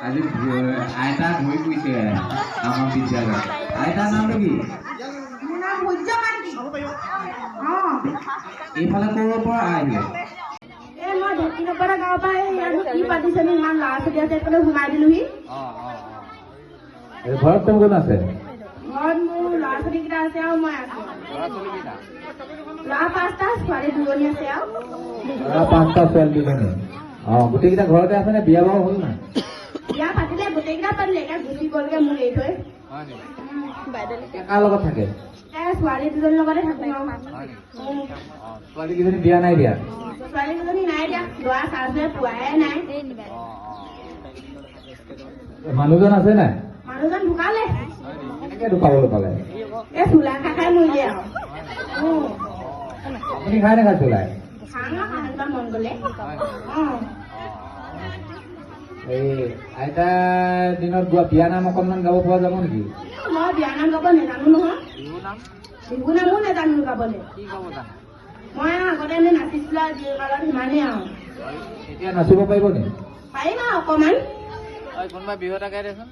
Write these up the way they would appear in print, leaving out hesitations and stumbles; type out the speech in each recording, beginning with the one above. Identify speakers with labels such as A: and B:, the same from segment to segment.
A: আজি আইতা ঘূৰি ফুৰিছে আমাৰ বিদ্যালয়ত। আইতাৰ নামটো কি? এইফালে ক'ৰ পৰা আহিলে? ঘৰত কোন কোন আছে?
B: ঘৰত মোৰ ল'ৰা ছোৱালীকেইটা আছে আৰু মই আছো। ল'ৰা 5টা, ছোৱালী 2জনী আছে আৰু।
A: ল'ৰা 5টা, ছোৱালী 2জনী। গোটেইকেইটা ঘৰতে আছে নে? বিয়া বাৰু হ'ল না?
B: বিয়া পাতিলে, গোটেইকেইটা পাতিলে। এতিয়া গুচি গ'লগে মোৰ এৰি থৈ।
A: কাৰ লগত থাকে?
B: ছোৱালী 2জনীৰ লগতে থাকো আৰু।
A: ছোৱালী কেইজনী বিয়া নাই দিয়া?
B: ছোৱালী 2জনী নাই দিয়া, ল'ৰা চাৰ্জে পোৱাই নাই।
A: মানুহজন আছে নাই?
B: মানুহজন ঢুকালে।
A: কেনেকে ঢুকাবলৈ পালে?
B: চোলা খাই মৰিলে আৰু।
A: আপুনি খাই নাখায় চোলাই?
B: খাওঁ মন গ'লে।
A: এই আইতাৰ দিনত গোৱা বিয়া নাম অকণমান গাব পৰা যাব নেকি?
B: মই বিয়া নাম গাব নাজানো নহয়। বিহু নামো নাজানো গাবলৈ। মই আগতে এনে নাচিছিলো আৰু বিহু কালত সিমানেই আৰু।
A: এতিয়া নাচিব পাৰিব নেকি?
B: পাৰিম আৰু অকণমান।
A: কোনোবা বিহু এটা গাই দেচোন।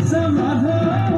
A: Samaha